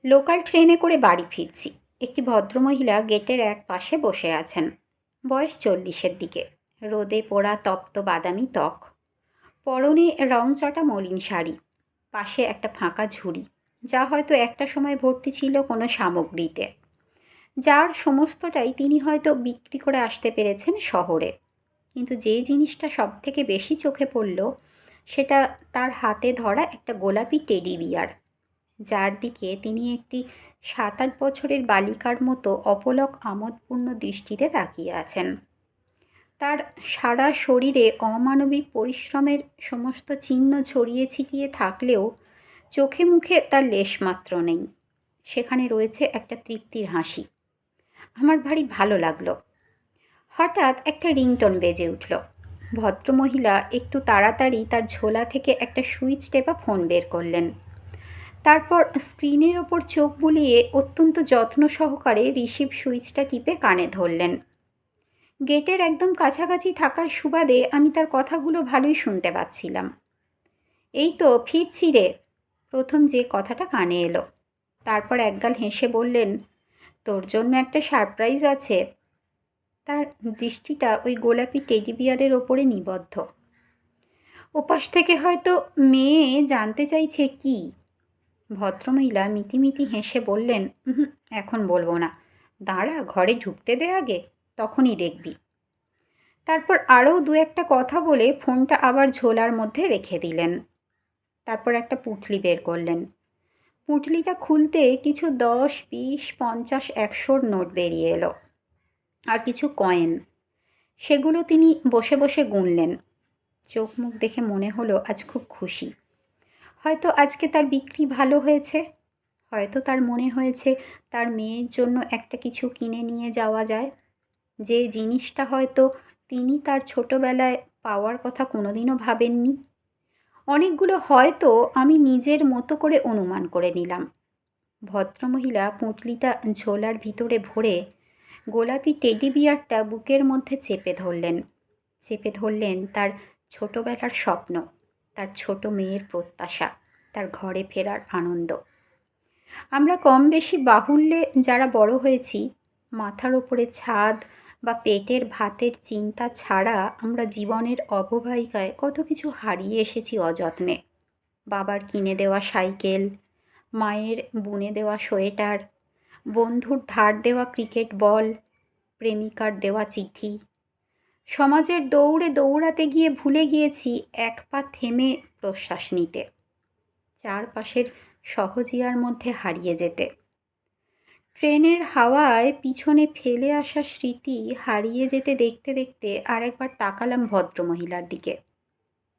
Local ট্রেনে করে বাড়ি ফিরছি। একটি ভদ্রমহিলা গেটের এক পাশে বসে আছেন। বয়স 40-এর দিকে। রোদে পোড়া তপ্ত বাদামি ত্বক, পরনে রংচটা মলিন শাড়ি, পাশে একটা ফাঁকা ঝুড়ি, যা হয়তো একটা সময় ভর্তি ছিল কোনো সামগ্রীতে, যার সমস্তটাই তিনি হয়তো বিক্রি করে আসতে পেরেছেন শহরে। কিন্তু যে জিনিসটা সব থেকে বেশি চোখে পড়ল, সেটা তার হাতে ধরা একটা গোলাপি টেডি বিয়ার, যার দিকে তিনি একটি 7-8 বছরের বালিকার মতো অপলক আমোদপূর্ণ দৃষ্টিতে তাকিয়ে আছেন। তার সারা শরীরে অমানবিক পরিশ্রমের সমস্ত চিহ্ন ছড়িয়ে ছিটিয়ে থাকলেও চোখে মুখে তার লেশমাত্র নেই। সেখানে রয়েছে একটা তৃপ্তির হাসি। আমার ভারী ভালো লাগলো। হঠাৎ একটা রিংটোন বেজে উঠল। ভদ্রমহিলা একটু তাড়াতাড়ি তার ঝোলা থেকে একটা সুইচ টেপা ফোন বের করলেন। তারপর স্ক্রিনের ওপর চোখ বুলিয়ে অত্যন্ত যত্ন সহকারে রিসিভ সুইচটা টিপে কানে ধরলেন। গেটের একদম কাছাকাছি থাকার সুবাদে আমি তার কথাগুলো ভালোই শুনতে পাচ্ছিলাম। এই তো ফিরছি রে, প্রথম যে কথাটা কানে এলো। তারপর একগাল হেসে বললেন, তোর জন্য একটা সারপ্রাইজ আছে। তার দৃষ্টিটা ওই গোলাপি টেডি বিয়ারের ওপরে নিবদ্ধ। ওপাশ থেকে হয়তো মেয়ে জানতে চাইছে কি। ভদ্রমহিলা মিটিমিটি হেসে বললেন, এখন বলবো না, দাঁড়া ঘরে ঢুকতে দে আগে, তখনই দেখবি। তারপর আরও দু একটা কথা বলে ফোনটা আবার ঝোলার মধ্যে রেখে দিলেন। তারপর একটা পুঁটলি বের করলেন। পুঁটলিটা খুলতে কিছু 10, 20, 50, 100-র নোট বেরিয়ে এলো, আর কিছু কয়েন। সেগুলো তিনি বসে বসে গুনলেন। চোখ মুখ দেখে মনে হলো আজ খুব খুশি। হয়তো আজকে তার বিক্রি ভালো হয়েছে, হয়তো তার মনে হয়েছে তার মেয়ের জন্য একটা কিছু কিনে নিয়ে যাওয়া যায়, যে জিনিসটা হয়তো তিনি তার ছোটবেলায় পাওয়ার কথা কোনোদিনও ভাবেননি। অনেকগুলো হয়তো আমি নিজের মতো করে অনুমান করে নিলাম। ভদ্রমহিলা পুঁটলিটা ঝোলার ভিতরে ভরে গোলাপি টেডি বিয়ারটা বুকের মধ্যে চেপে ধরলেন তার ছোটবেলার স্বপ্ন, তার ছোট মেয়ের প্রত্যাশা, তার ঘরে ফেরার আনন্দ। আমরা কম বেশি বাহুল্যে যারা বড় হয়েছি, মাথার ওপরে ছাদ বা পেটের ভাতের চিন্তা ছাড়া আমরা জীবনের অববাহিকায় কত কিছু হারিয়ে এসেছি অযত্নে। বাবার কিনে দেওয়া সাইকেল, মায়ের বুনে দেওয়া সোয়েটার, বন্ধুর ধার দেওয়া ক্রিকেট বল, প্রেমিকার দেওয়া চিঠি। সমাজের দৌড়ে দৌড়াতে গিয়ে ভুলে গিয়েছি এক পা থেমে প্রশ্বাস নিতে, চারপাশের সহজিয়ার মধ্যে হারিয়ে যেতে। ট্রেনের হাওয়ায় পিছনে ফেলে আসা স্মৃতি হারিয়ে যেতে দেখতে দেখতে আরেকবার তাকালাম ভদ্রমহিলার দিকে।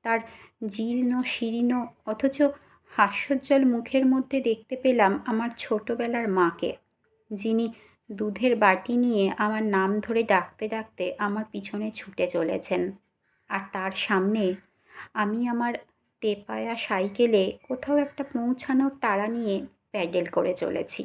তার জীর্ণ শীর্ণ অথচ হাস্যোজ্জ্বল মুখের মধ্যে দেখতে পেলাম আমার ছোটবেলার মাকে, যিনি দুধের বাটি নিয়ে আমার নাম ধরে ডাকতে ডাকতে আমার পিছনে ছুটে চলেছেন। আর তার সামনে আমি আমার তেপায়া সাইকেলে কোথাও একটা পৌঁছানোর তাড়া নিয়ে প্যাডেল করে চলেছি।